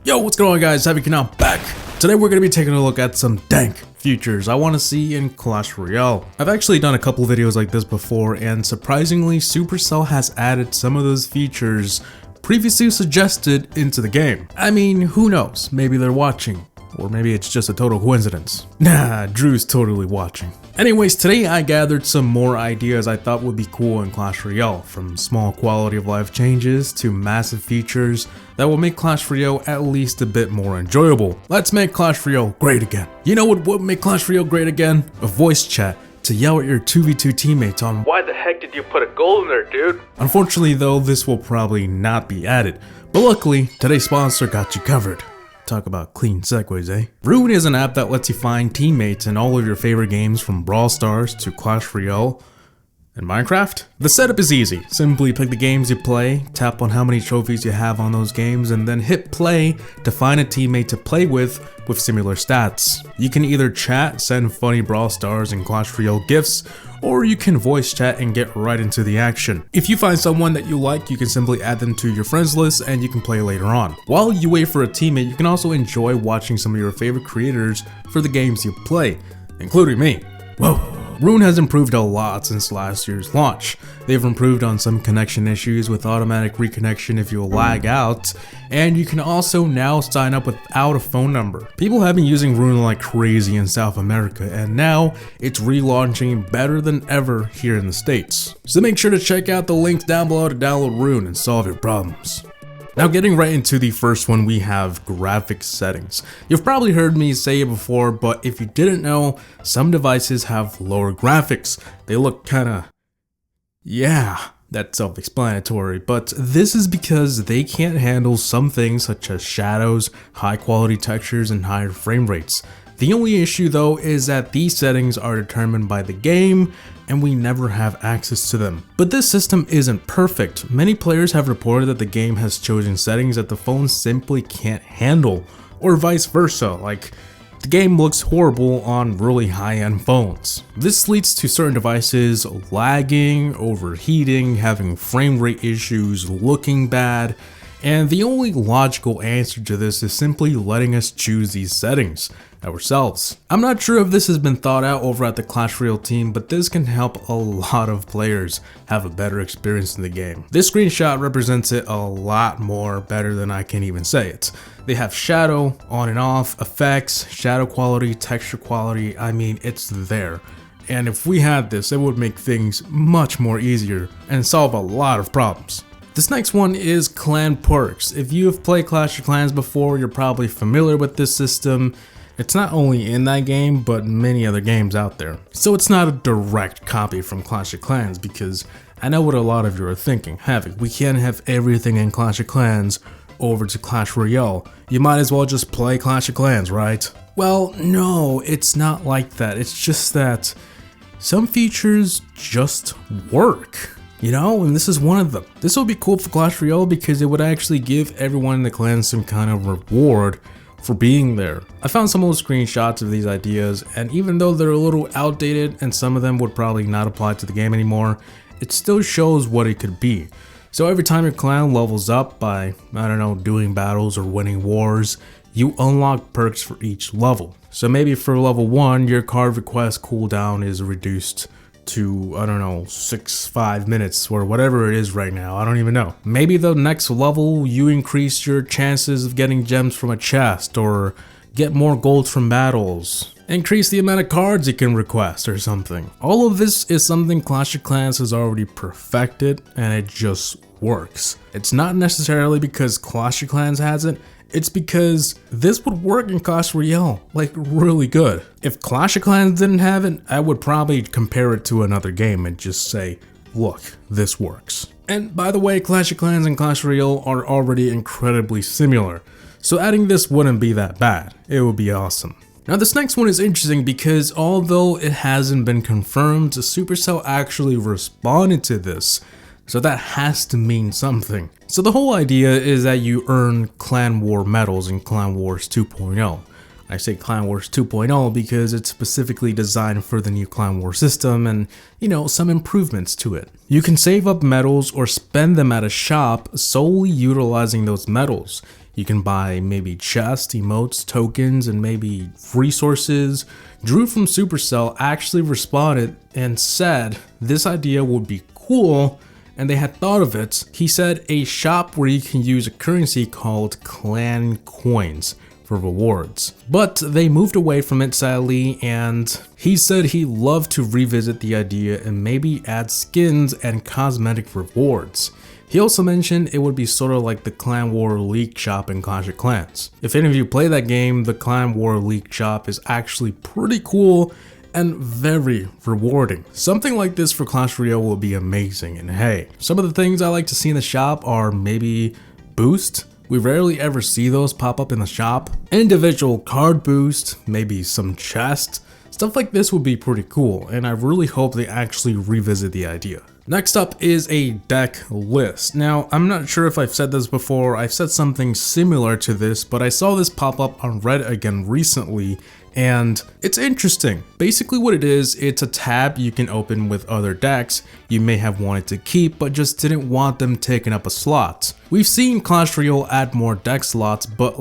Yo, what's going on guys, HaVoC now back. Today we're going to be taking a look at some dank features I want to see in Clash Royale. I've actually done a couple videos like this before, and surprisingly Supercell has added some of those features previously suggested into the game. I mean, who knows, maybe they're watching. Or maybe it's just a total coincidence. Nah, Drew's totally watching. Anyways, today I gathered some more ideas I thought would be cool in Clash Royale, from small quality of life changes to massive features that will make Clash Royale at least a bit more enjoyable. Let's make Clash Royale great again. You know what would make Clash Royale great again? A voice chat to yell at your 2v2 teammates on why the heck did you put a goal in there, dude? Unfortunately though, this will probably not be added, but luckily today's sponsor got you covered. Talk about clean segues, eh? Rune is an app that lets you find teammates in all of your favorite games, from Brawl Stars to Clash Royale and Minecraft. The setup is easy. Simply pick the games you play, tap on how many trophies you have on those games, and then hit play to find a teammate to play with similar stats. You can either chat, send funny Brawl Stars and Clash Royale gifts, or you can voice chat and get right into the action. If you find someone that you like, you can simply add them to your friends list and you can play later on. While you wait for a teammate, you can also enjoy watching some of your favorite creators for the games you play, including me. Whoa. Rune has improved a lot since last year's launch. They've improved on some connection issues with automatic reconnection if you lag out, and you can also now sign up without a phone number. People have been using Rune like crazy in South America, and now it's relaunching better than ever here in the States. So make sure to check out the links down below to download Rune and solve your problems. Now getting right into the first one, we have graphics settings. You've probably heard me say it before, but if you didn't know, some devices have lower graphics. They look kinda... yeah, that's self-explanatory, but this is because they can't handle some things such as shadows, high quality textures, and higher frame rates. The only issue though is that these settings are determined by the game and we never have access to them. But this system isn't perfect. Many players have reported that the game has chosen settings that the phone simply can't handle, or vice versa, like the game looks horrible on really high-end phones. This leads to certain devices lagging, overheating, having frame rate issues, looking bad, and the only logical answer to this is simply letting us choose these settings ourselves. I'm not sure if this has been thought out over at the Clash Royale team, but this can help a lot of players have a better experience in the game. This screenshot represents it a lot more better than I can even say it. They have shadow, on and off, effects, shadow quality, texture quality, I mean, it's there. And if we had this, it would make things much more easier and solve a lot of problems. This next one is clan perks. If you have played Clash of Clans before, you're probably familiar with this system. It's not only in that game, but many other games out there. So it's not a direct copy from Clash of Clans, because I know what a lot of you are thinking. HaVoC, we can't have everything in Clash of Clans over to Clash Royale. You might as well just play Clash of Clans, right? Well, no, it's not like that. It's just that some features just work. You know, and this is one of them. This would be cool for Clash Royale because it would actually give everyone in the clan some kind of reward for being there. I found some old screenshots of these ideas, and even though they're a little outdated and some of them would probably not apply to the game anymore, it still shows what it could be. So every time your clan levels up by, I don't know, doing battles or winning wars, you unlock perks for each level. So maybe for level 1, your card request cooldown is reduced to, I don't know, 5 minutes or whatever it is right now. I don't even know. Maybe the next level you increase your chances of getting gems from a chest, or get more gold from battles, increase the amount of cards you can request or something. All of this is something Clash of Clans has already perfected, and it just works. It's not necessarily because Clash of Clans has it, it's because this would work in Clash Royale, like really good. If Clash of Clans didn't have it, I would probably compare it to another game and just say, look, this works. And by the way, Clash of Clans and Clash Royale are already incredibly similar, so adding this wouldn't be that bad. It would be awesome. Now this next one is interesting because although it hasn't been confirmed, Supercell actually responded to this. So that has to mean something. So the whole idea is that you earn Clan War medals in Clan Wars 2.0. I say Clan Wars 2.0 because it's specifically designed for the new Clan Wars system and, some improvements to it. You can save up medals or spend them at a shop solely utilizing those medals. You can buy maybe chests, emotes, tokens, and maybe resources. Drew from Supercell actually responded and said this idea would be cool and they had thought of it. He said a shop where you can use a currency called clan coins for rewards. But they moved away from it sadly, and he said he'd love to revisit the idea and maybe add skins and cosmetic rewards. He also mentioned it would be sort of like the Clan War League shop in Clash of Clans. If any of you play that game, the Clan War League shop is actually pretty cool and very rewarding. Something like this for Clash Royale will be amazing. And hey, some of the things I like to see in the shop are maybe boost. We rarely ever see those pop up in the shop. Individual card boost, maybe some chest. Stuff like this would be pretty cool, and I really hope they actually revisit the idea. Next up is a deck list. Now, I'm not sure if I've said this before, I've said something similar to this, but I saw this pop up on Reddit again recently, and it's interesting. Basically what it is, it's a tab you can open with other decks you may have wanted to keep, but just didn't want them taking up a slot. We've seen Clash Royale add more deck slots, but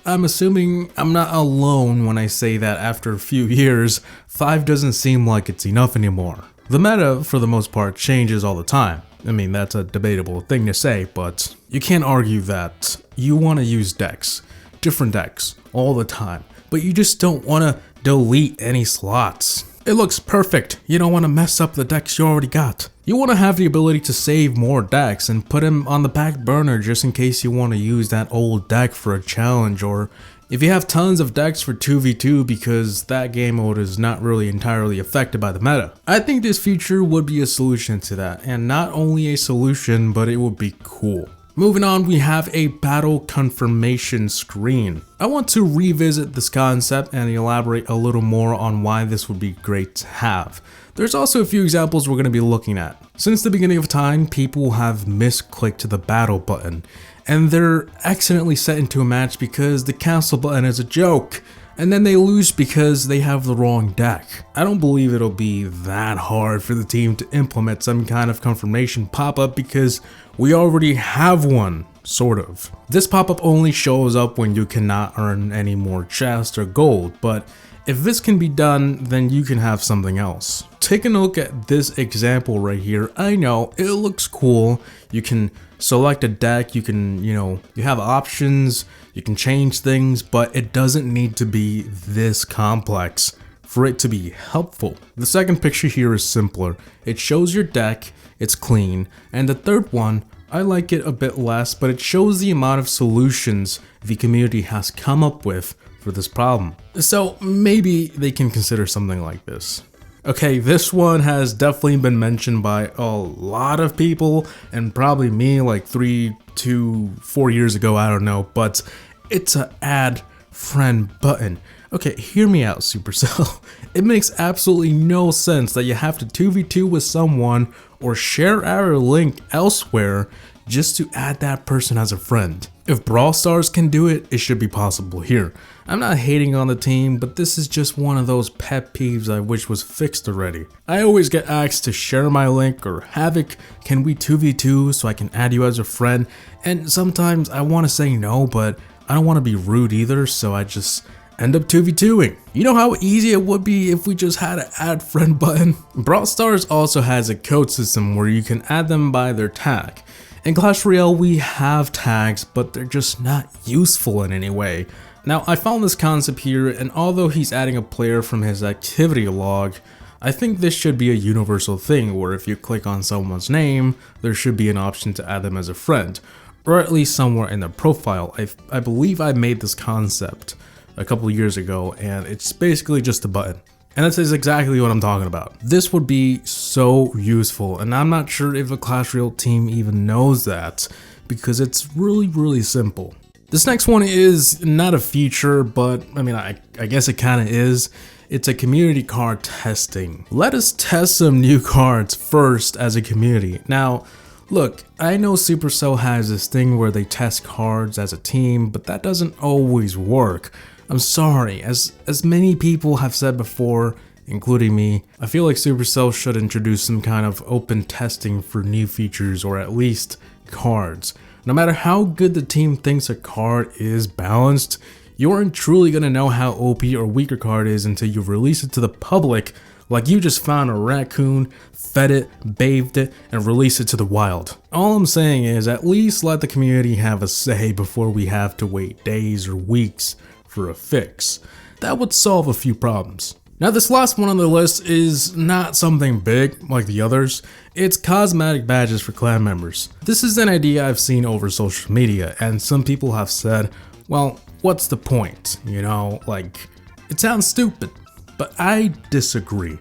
I'm assuming I'm not alone when I say that after a few years, 5 doesn't seem like it's enough anymore. The meta, for the most part, changes all the time. I mean, that's a debatable thing to say, but you can't argue that you want to use different decks, all the time, but you just don't want to delete any slots. It looks perfect. You don't want to mess up the decks you already got. You want to have the ability to save more decks and put them on the back burner just in case you want to use that old deck for a challenge, or if you have tons of decks for 2v2 because that game mode is not really entirely affected by the meta. I think this feature would be a solution to that, and not only a solution, but it would be cool. Moving on, we have a battle confirmation screen. I want to revisit this concept and elaborate a little more on why this would be great to have. There's also a few examples we're going to be looking at. Since the beginning of time, people have misclicked the battle button, and they're accidentally set into a match because the cancel button is a joke, and then they lose because they have the wrong deck. I don't believe it'll be that hard for the team to implement some kind of confirmation pop-up because we already have one, sort of. This pop-up only shows up when you cannot earn any more chests or gold, but if this can be done, then you can have something else. Take a look at this example right here. I know, it looks cool. You can select a deck, you can, you have options, you can change things, but it doesn't need to be this complex for it to be helpful. The second picture here is simpler. It shows your deck, it's clean, and the third one, I like it a bit less, but it shows the amount of solutions the community has come up with for this problem. So maybe they can consider something like this. Okay, this one has definitely been mentioned by a lot of people, and probably me like 3 to 4 years ago, I don't know, but it's a add friend button. Okay, hear me out, Supercell. It makes absolutely no sense that you have to 2v2 with someone or share our link elsewhere just to add that person as a friend. If Brawl Stars can do it, it should be possible here. I'm not hating on the team, but this is just one of those pet peeves I wish was fixed already. I always get asked to share my link or HaVoC, can we 2v2 so I can add you as a friend? And sometimes I want to say no, but I don't want to be rude either, so I just end up 2v2ing. You know how easy it would be if we just had an add friend button? Brawl Stars also has a code system where you can add them by their tag. In Clash Royale, we have tags, but they're just not useful in any way. Now, I found this concept here, and although he's adding a player from his activity log, I think this should be a universal thing where if you click on someone's name, there should be an option to add them as a friend, or at least somewhere in their profile. I believe I made this concept a couple years ago, and it's basically just a button. And this is exactly what I'm talking about. This would be so useful, and I'm not sure if the Clash Royale team even knows that, because it's really simple. This next one is not a feature, but I mean, I guess it kind of is. It's a community card testing. Let us test some new cards first as a community. Now, look, I know Supercell has this thing where they test cards as a team, but that doesn't always work. I'm sorry, as many people have said before, including me, I feel like Supercell should introduce some kind of open testing for new features or at least cards. No matter how good the team thinks a card is balanced, you aren't truly gonna know how OP or weak a card is until you release it to the public, like you just found a raccoon, fed it, bathed it, and released it to the wild. All I'm saying is at least let the community have a say before we have to wait days or weeks for a fix. That would solve a few problems. Now this last one on the list is not something big like the others, it's cosmetic badges for clan members. This is an idea I've seen over social media, and some people have said, well, what's the point? You know, like, it sounds stupid, but I disagree.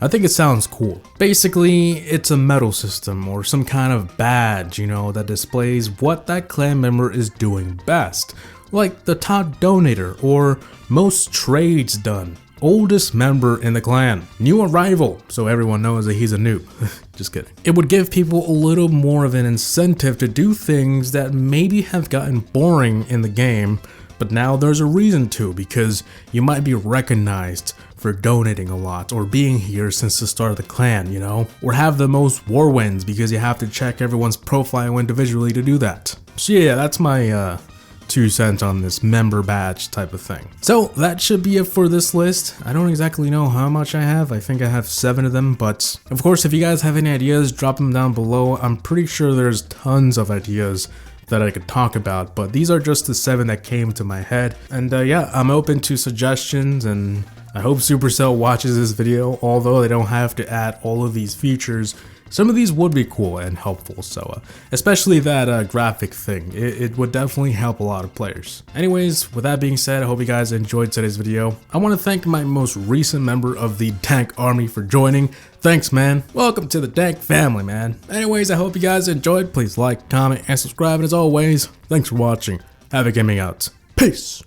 I think it sounds cool. Basically, it's a medal system or some kind of badge, you know, that displays what that clan member is doing best. Like the top donator or most trades done. Oldest member in the clan, new arrival, so everyone knows that he's a noob. Just kidding. It would give people a little more of an incentive to do things that maybe have gotten boring in the game, but now there's a reason to, because you might be recognized for donating a lot or being here since the start of the clan, you know? Or have the most war wins because you have to check everyone's profile individually to do that. So yeah, that's my 2 cents on this member badge type of thing. So that should be it for this list. I don't exactly know how much I have. I think I have 7 of them, but of course if you guys have any ideas, drop them down below. I'm pretty sure there's tons of ideas that I could talk about, but these are just the 7 that came to my head. And yeah, I'm open to suggestions, and I hope Supercell watches this video. Although they don't have to add all of these features, some of these would be cool and helpful, so especially that graphic thing, it would definitely help a lot of players. Anyways, with that being said, I hope you guys enjoyed today's video. I want to thank my most recent member of the Dank Army for joining. Thanks, man. Welcome to the Dank family, man. Anyways, I hope you guys enjoyed. Please like, comment, and subscribe, and as always, thanks for watching. HaVoC Gaming out. Peace!